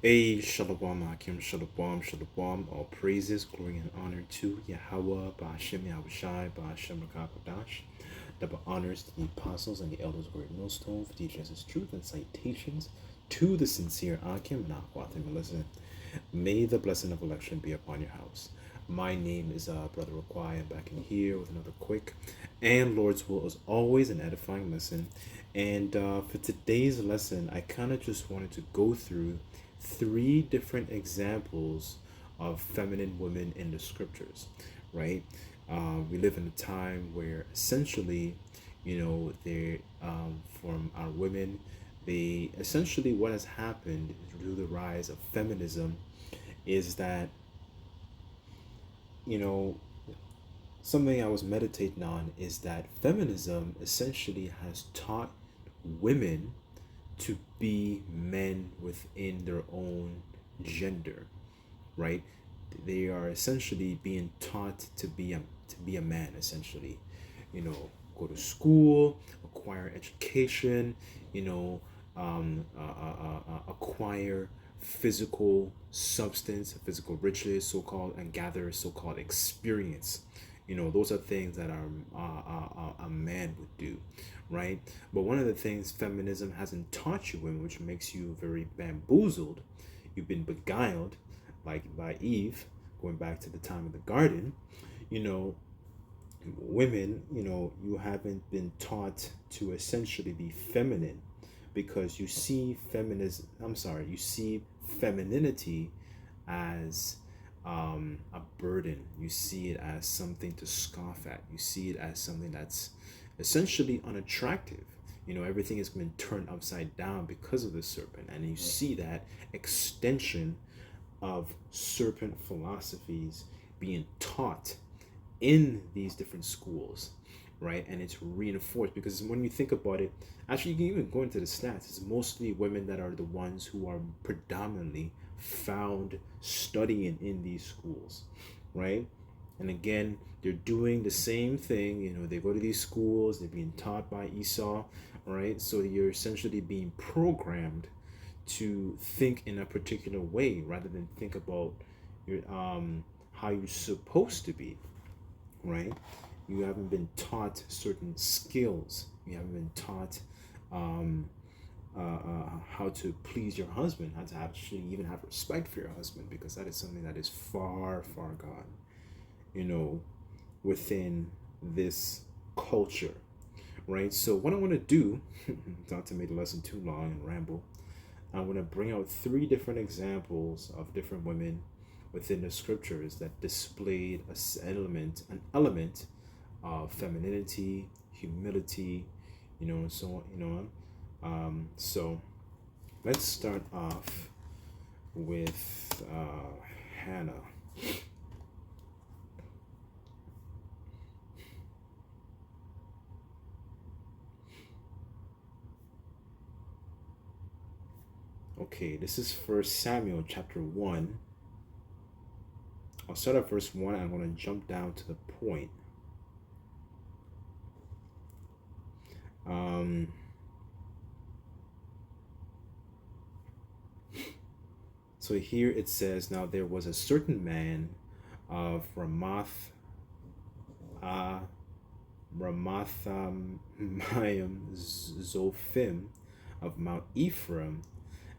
A Shalom Akim Shalom Shalom. All praises, glory, and honor to Yahweh, Ba'ashem Yahushai, Ba'ashem Rakakodash. Double honors to the apostles and the elders of Great Millstone for teaching us his truth and citations to the sincere Akim and Aquathim. Listen, may the blessing of election be upon your house. My name is Brother Requai. I'm back in here with another quick and Lord's will as always an edifying lesson. And for today's lesson, I kind of just wanted to go through three different examples of feminine women in the scriptures, right? We live in a time where essentially, they from our women, they essentially what has happened through the rise of feminism is that, you know, something I was meditating on is that feminism essentially has taught women to be men within their own gender, right? They are essentially being taught to be a man, essentially. Go to school, acquire education, acquire physical substance, physical riches, so-called, and gather so-called experience. Those are things that a man would do, right? But one of the things feminism hasn't taught you, women, which makes you very bamboozled, you've been beguiled, like by Eve, going back to the time of the garden. Women, you haven't been taught to essentially be feminine, because you see femininity as a burden. You see it as something to scoff at. You see it as something that's essentially unattractive. Everything has been turned upside down because of the serpent, and you see that extension of serpent philosophies being taught in these different schools, right? And it's reinforced because when you think about it, actually, you can even go into the stats. It's mostly women that are the ones who are predominantly found studying in these schools, right? And again, they're doing the same thing. They go to these schools, they're being taught by Esau, right? So you're essentially being programmed to think in a particular way rather than think about your how you're supposed to be, right? You haven't been taught certain skills. You haven't been taught how to please your husband, how to actually even have respect for your husband, because that is something that is far, far gone, within this culture, right? So what I want to do, not to make the lesson too long and ramble, I want to bring out three different examples of different women within the scriptures that displayed an element of femininity, humility, and so on. So let's start off with Hannah. Okay, this is First Samuel chapter 1. I'll start at verse 1 and I'm going to jump down to the point. So here it says, now there was a certain man of Ramathaim Zophim of Mount Ephraim,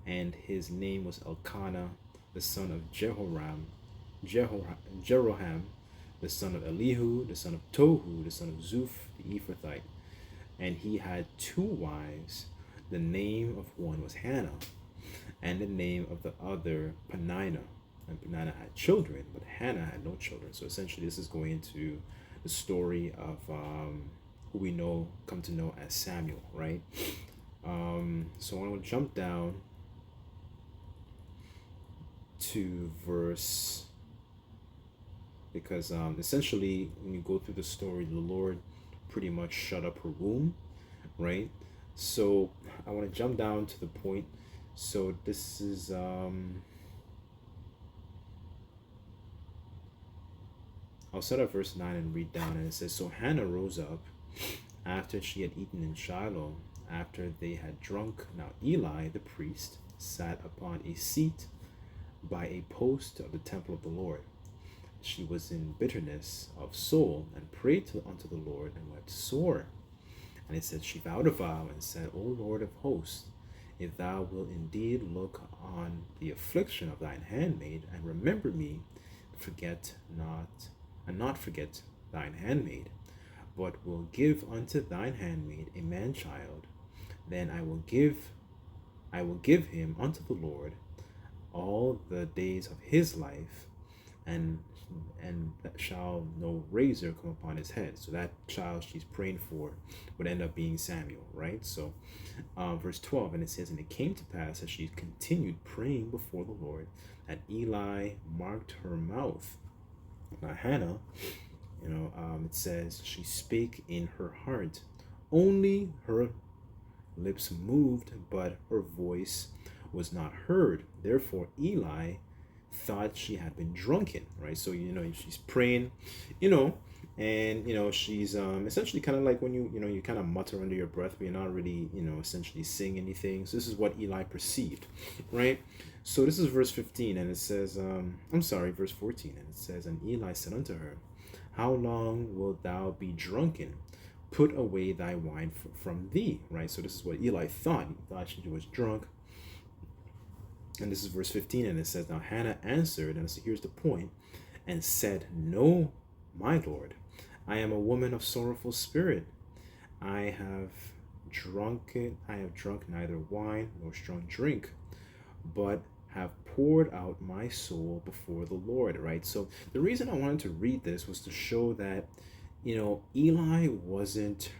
and his name was Elkanah, the son of Jeroham, the son of Elihu, the son of Tohu, the son of Zuph, the Ephrathite. And he had two wives. The name of one was Hannah, and the name of the other Peninnah. And Peninnah had children, but Hannah had no children. So essentially, this is going into the story of who we come to know as Samuel, right? So I want to jump down to verse, because essentially when you go through the story, the Lord pretty much shut up her womb, right? So I want to jump down to the point. So this is I'll start at verse 9 and read down, and it says, so Hannah rose up after she had eaten in Shiloh, after they had drunk. Now Eli the priest sat upon a seat by a post of the temple of the Lord. She was in bitterness of soul and prayed unto the Lord and wept sore. And it said, she vowed a vow and said, O Lord of hosts, if thou wilt indeed look on the affliction of thine handmaid and remember me, forget not, and not forget thine handmaid, but will give unto thine handmaid a man child, then I will give him unto the Lord all the days of his life, and that shall no razor come upon his head. So that child she's praying for would end up being Samuel, right? So verse 12, and it says, and it came to pass as she continued praying before the Lord, that Eli marked her mouth. Now Hannah, it says she spake in her heart, only her lips moved, but her voice was not heard. Therefore Eli thought she had been drunken, right? So she's praying, and she's essentially kind of like when you kind of mutter under your breath, but you're not really essentially saying anything. So this is what Eli perceived, right? So this is verse 15, and it says verse 14, and it says, and Eli said unto her, how long wilt thou be drunken? Put away thy wine from thee, right? So this is what Eli thought. He thought she was drunk. And this is verse 15, and it says, now Hannah answered, and so here's the point, and said, no, my Lord, I am a woman of sorrowful spirit. I have drunk neither wine nor strong drink, but have poured out my soul before the Lord, right? So the reason I wanted to read this was to show that, Eli wasn't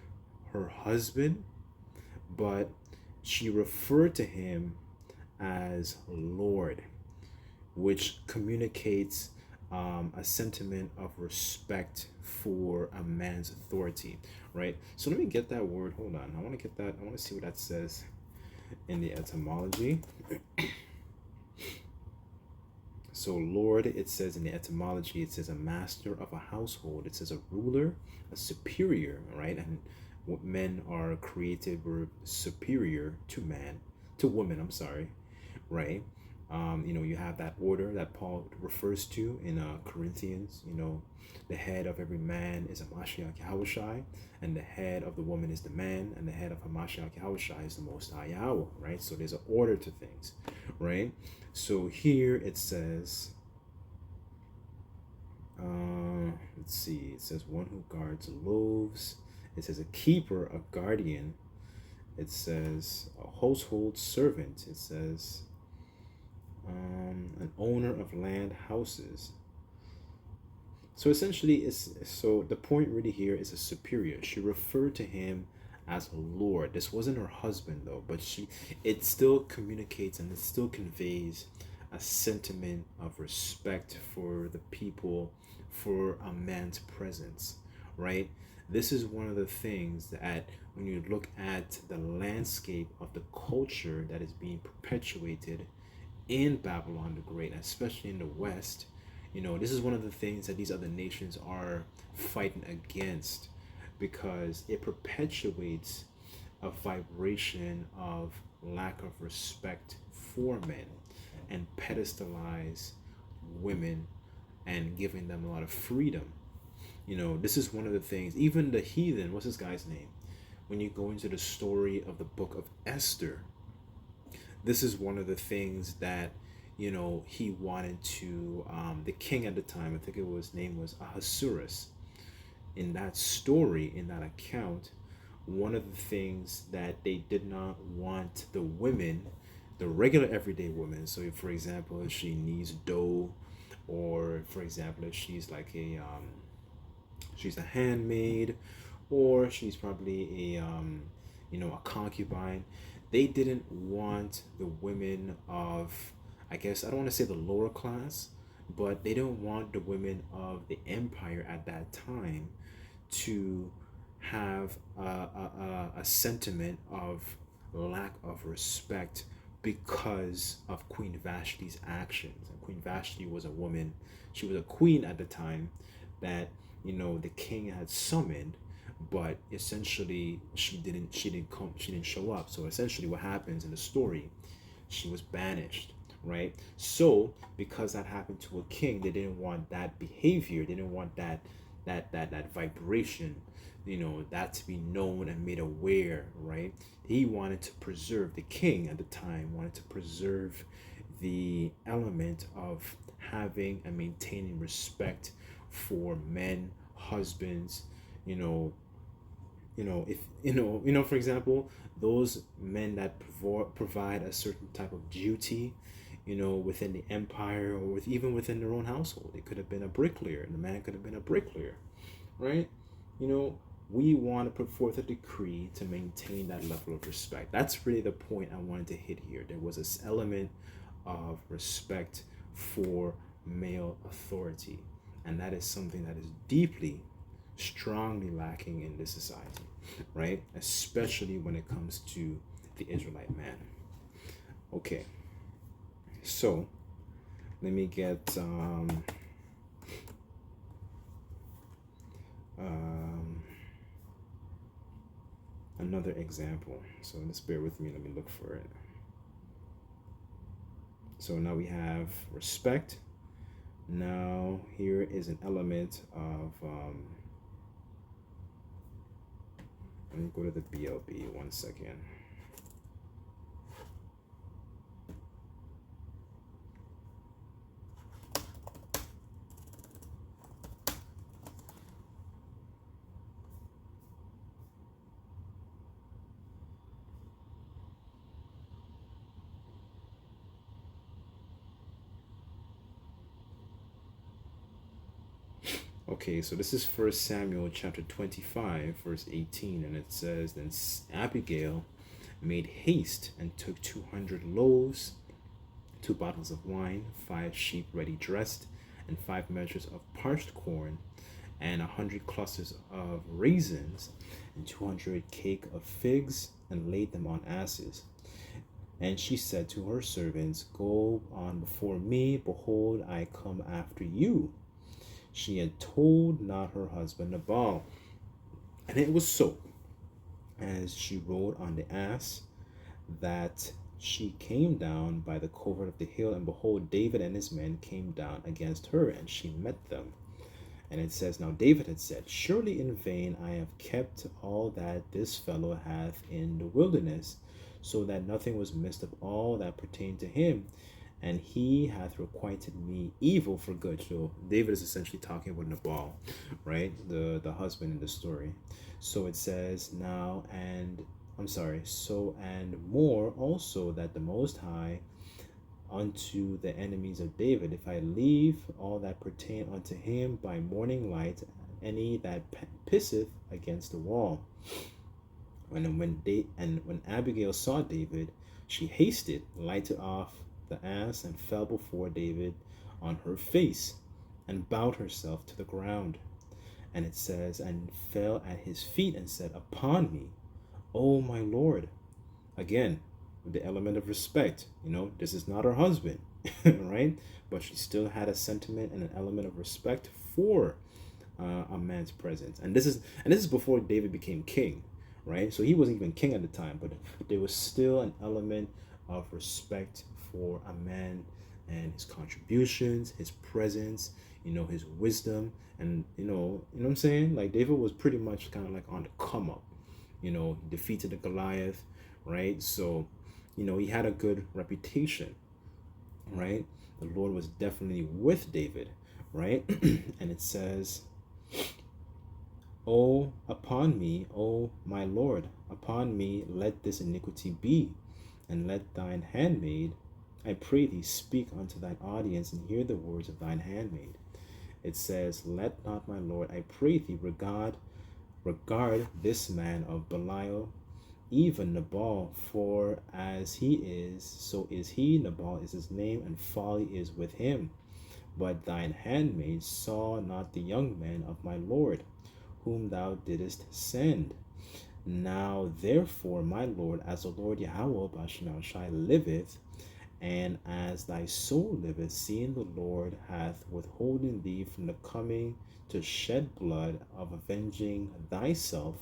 her husband, but she referred to him as Lord, which communicates a sentiment of respect for a man's authority, right? So let me get that word. Hold on. I want to get that. I want to see what that says in the etymology. So Lord, it says in the etymology, it says a master of a household. It says a ruler, a superior, right? And what men are created were superior to women, right? You have that order that Paul refers to in Corinthians. The head of every man is Hamashiach Yahushai, and the head of the woman is the man, and the head of Hamashiach Yahushai is the Most High Yahweh, right? So there's an order to things, right? So here it says, let's see, it says one who guards loaves. It says a keeper, a guardian. It says a household servant. It says an owner of land houses. So essentially, the point really here is a superior. She referred to him as Lord. This wasn't her husband though, but it still communicates and it still conveys a sentiment of respect for the people, for a man's presence, right? This is one of the things that when you look at the landscape of the culture that is being perpetuated in Babylon the Great, especially in the West, this is one of the things that these other nations are fighting against, because it perpetuates a vibration of lack of respect for men and pedestalize women and giving them a lot of freedom. This is one of the things, even the heathen, what's this guy's name? When you go into the story of the book of Esther, this is one of the things that, he wanted to, the king at the time, I think his name was Ahasuerus. In that story, in that account, one of the things that they did not want the women, the regular everyday women, so if, for example, if she needs dough, or for example, if she's like she's a handmaid, or she's probably a concubine, they didn't want the women of, I guess, I don't want to say the lower class, but they don't want the women of the empire at that time to have a sentiment of lack of respect because of Queen Vashti's actions. And Queen Vashti was a woman, she was a queen at the time that the king had summoned, but essentially she didn't show up. So essentially what happens in the story, she was banished, right? So because that happened to a king, they didn't want that behavior, they didn't want that vibration, that to be known and made aware, right? He wanted to preserve, the king at the time wanted to preserve the element of having and maintaining respect for men, husbands, you know, if for example, those men that provide a certain type of duty, within the empire, or even within their own household. It could have been a bricklayer, and the man could have been a bricklayer, right? We want to put forth a decree to maintain that level of respect. That's really the point I wanted to hit here. There was this element of respect for male authority, and that is something that is deeply, strongly lacking in this society, right? Especially when it comes to the Israelite man. Okay, so let me get another example. So just bear with me. Let me look for it. So now we have respect. Now here is an element of let me go to the BLB 1 second. Okay, so this is 1 Samuel chapter 25, verse 18, and it says, Then Abigail made haste and took 200 loaves, 2 bottles of wine, 5 sheep ready dressed, and 5 measures of parched corn, and 100 clusters of raisins, and 200 cake of figs, and laid them on asses. And she said to her servants, Go on before me, behold, I come after you. She had told not her husband Nabal. And it was so, as she rode on the ass, that she came down by the covert of the hill, and behold, David and his men came down against her, and she met them. And it says, Now David had said, Surely in vain I have kept all that this fellow hath in the wilderness, so that nothing was missed of all that pertained to him, and he hath requited me evil for good. So David is essentially talking about Nabal, right? The husband in the story. So it says now, and more also, that the Most High unto the enemies of David, if I leave all that pertain unto him by morning light, any that pisseth against the wall. And when Abigail saw David, she hasted, lighted off the ass, and fell before David on her face, and bowed herself to the ground. And it says, and fell at his feet, and said, Upon me, O my Lord. Again, with the element of respect. This is not her husband, right? But she still had a sentiment and an element of respect for a man's presence. And this is before David became king, right? So he wasn't even king at the time, but there was still an element of respect for a man and his contributions, his presence, his wisdom, and you know what I'm saying? Like David was pretty much kind of like on the come up. He defeated the Goliath, right? So, he had a good reputation, right? The Lord was definitely with David, right? And it says, O upon me, O my Lord, upon me let this iniquity be, and let thine handmaid, I pray thee, speak unto thine audience, and hear the words of thine handmaid. It says, Let not my Lord, I pray thee, regard this man of Belial, even Nabal, for as he is, so is he. Nabal is his name, and folly is with him. But thine handmaid saw not the young man of my Lord, whom thou didst send. Now therefore, my Lord, as the Lord Yahweh Bashimashai liveth, and as thy soul liveth, seeing the Lord hath withholden thee from the coming to shed blood of avenging thyself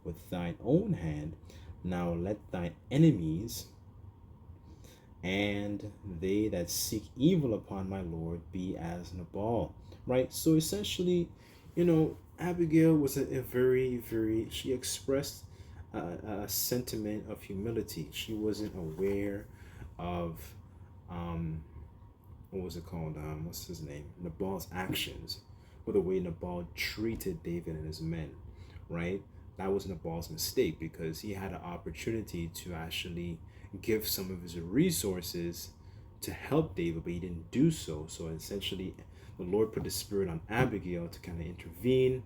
with thine own hand, now let thine enemies and they that seek evil upon my Lord be as Nabal. Right? So essentially, Abigail was a very, very, she expressed a sentiment of humility. She wasn't aware of, um, what was it called? What's his name? Nabal's actions, or the way Nabal treated David and his men, right? That was Nabal's mistake because he had an opportunity to actually give some of his resources to help David, but he didn't do so. So essentially, the Lord put the spirit on Abigail to kind of intervene,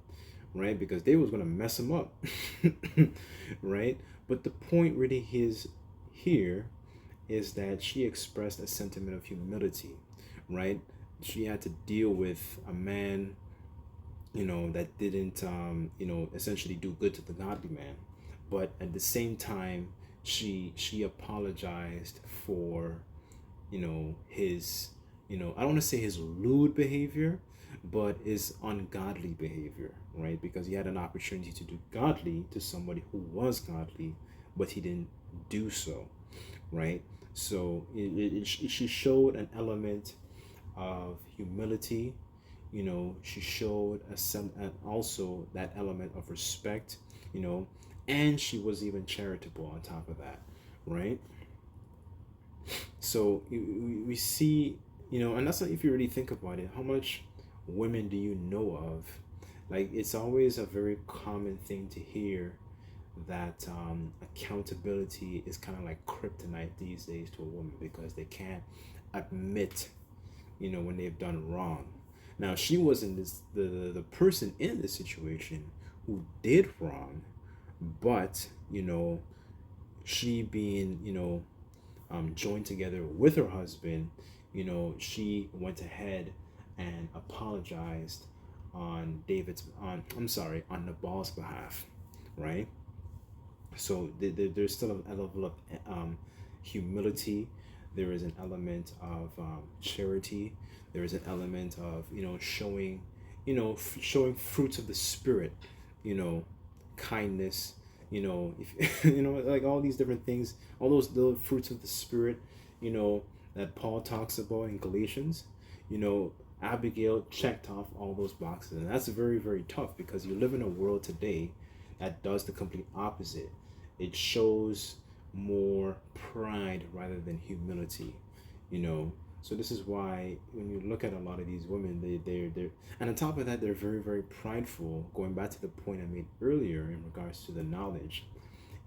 right? Because David was going to mess him up, right? But the point really is here is that she expressed a sentiment of humility, right? She had to deal with a man, that didn't, essentially do good to the godly man. But at the same time, she apologized for, his, I don't want to say his lewd behavior, but his ungodly behavior, right? Because he had an opportunity to do godly to somebody who was godly, but he didn't do so, right? So she showed an element of humility. She showed and also that element of respect, and she was even charitable on top of that, right? So we see, and that's like, if you really think about it, how much women do you know of? Like, it's always a very common thing to hear that accountability is kind of like kryptonite these days to a woman because they can't admit, when they've done wrong. Now, she wasn't the person in this situation who did wrong, but she being joined together with her husband, she went ahead and apologized on on Nabal's behalf, right? So there's still a level of humility. There is an element of charity. There is an element of showing, showing fruits of the spirit, you know, kindness. If like all these different things, all those little fruits of the spirit, that Paul talks about in Galatians. Abigail checked off all those boxes, and that's very, very tough because you live in a world today that does the complete opposite. It shows more pride rather than humility, you know. So this is why when you look at a lot of these women, they're and on top of that, they're very, very prideful. Going back to the point I made earlier in regards to the knowledge,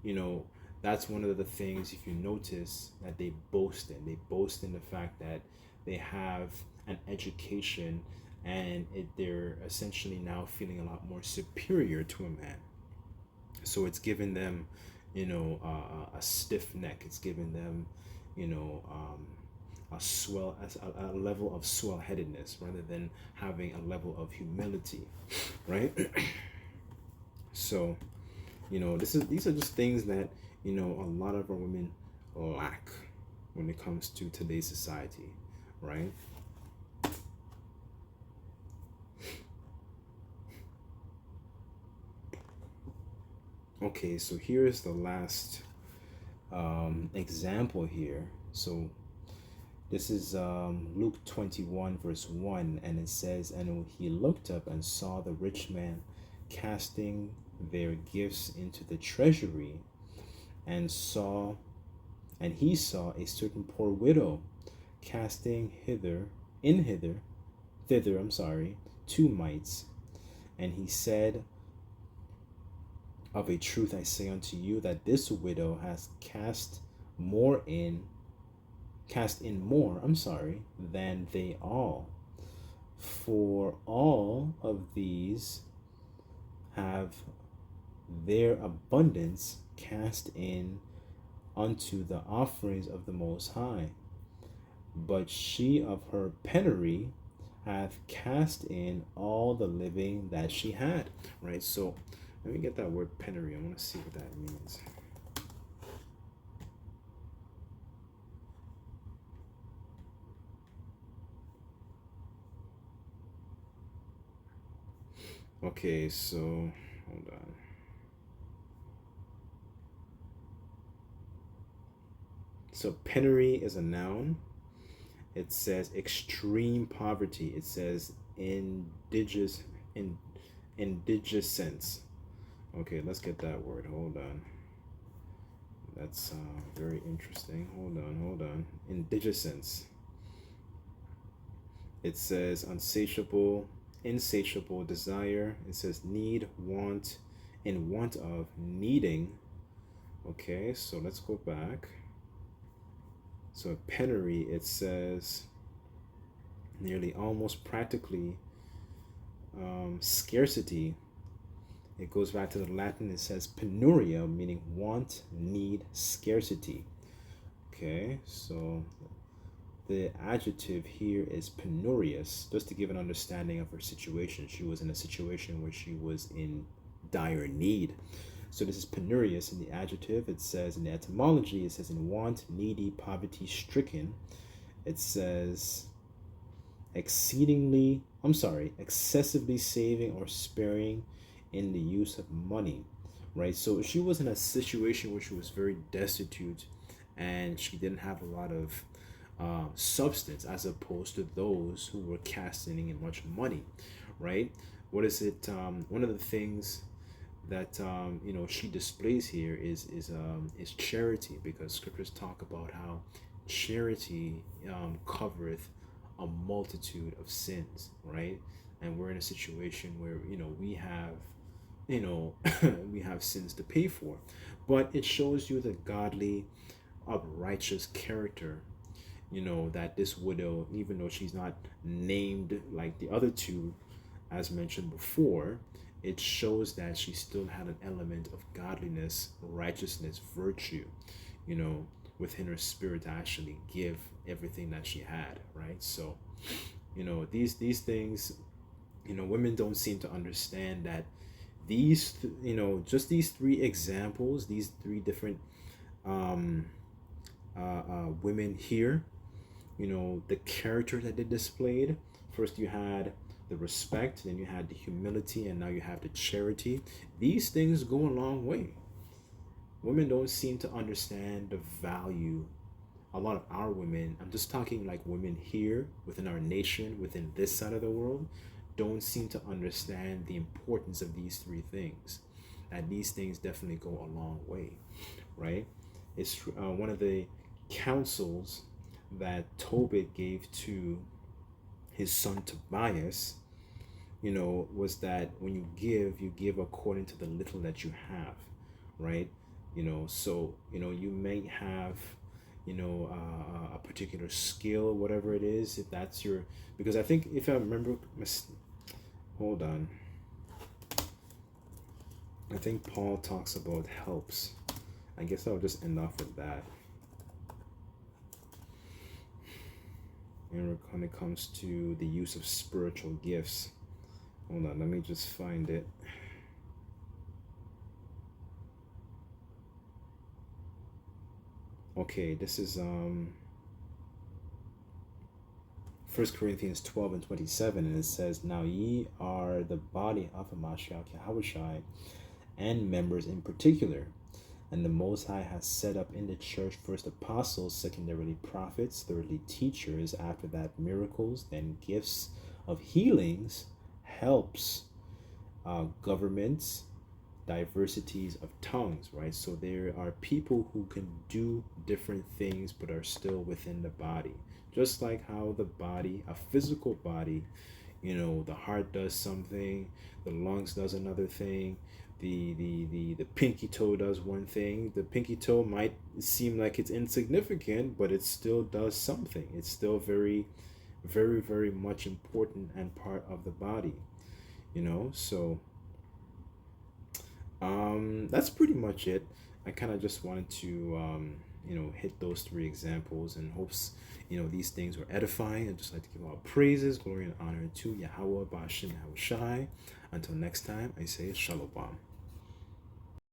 you know, that's one of the things, if you notice, that they boast in. They boast in the fact that they have an education, and they're essentially now feeling a lot more superior to a man. So it's given them, a stiff neck. It's given them, you know, a level of swell headedness rather than having a level of humility, right? So, these are just things that a lot of our women lack when it comes to today's society, right? Okay, so here's the last example here. So this is Luke 21 verse 1, and it says, "And he looked up and saw the rich man casting their gifts into the treasury, and he saw a certain poor widow casting thither, two mites. And he said, Of a truth I say unto you, that this widow has cast in more, than they all. For all of these have their abundance cast in unto the offerings of the Most High. But she of her penury hath cast in all the living that she had." Right? So let me get that word penury. I want to see what that means. Okay, so hold on. So penury is a noun. It says extreme poverty. It says indigenous in indigence. Okay, let's get that word. Hold on. That's very interesting. Hold on. Indigence. It says insatiable desire. It says need, want, in want of, needing. Okay, so let's go back. So penury, it says nearly, almost, practically, scarcity. It goes back to the Latin. It says penuria, meaning want, need, scarcity. Okay, so the adjective here is penurious, just to give an understanding of her situation. She was in a situation where she was in dire need. So this is penurious in the adjective. It says in the etymology, it says in want, needy, poverty stricken. It says excessively saving or sparing in the use of money, right? So she was in a situation where she was very destitute and she didn't have a lot of substance, as opposed to those who were casting in much money, right? What is it? One of the things that she displays here is charity, because scriptures talk about how charity covereth a multitude of sins, right? And we're in a situation where we have we have sins to pay for, but it shows you the godly, righteous character, that this widow, even though she's not named like the other two as mentioned before, it shows that she still had an element of godliness, righteousness, virtue, within her spirit to actually give everything that she had, right? So, these things, women don't seem to understand that just these three examples, these three different women here, the character that they displayed. First you had the respect, then you had the humility, and now you have the charity. These things go a long way. Women don't seem to understand the value. A lot of our women, I'm just talking like women here within our nation, within this side of the world, don't seem to understand the importance of these three things. And these things definitely go a long way, right? It's one of the counsels that Tobit gave to his son Tobias, was that when you give according to the little that you have, right? So you may have a particular skill, whatever it is, if that's your, because I think if I remember, hold on, I think Paul talks about helps. I guess I'll just end off with that. And when it comes to the use of spiritual gifts, hold on, let me just find it. Okay, this is 1 Corinthians 12:27, and it says, "Now ye are the body of Hamashiach Yahushai, and members in particular. And the Most High has set up in the church first apostles, secondarily prophets, thirdly teachers, after that miracles, then gifts of healings, helps, governments, diversities of tongues," right? So there are people who can do different things but are still within the body. Just like how the body, a physical body, the heart does something, the lungs does another thing, the pinky toe does one thing. The pinky toe might seem like it's insignificant, but it still does something. It's still very, very, very much important and part of the body, so that's pretty much it. I kind of just wanted to hit those three examples, and hopes these things were edifying. I'd just like to give all praises, glory, and honor to Yahweh Ba'ashem Yahushai. Until next time, I say Shalom.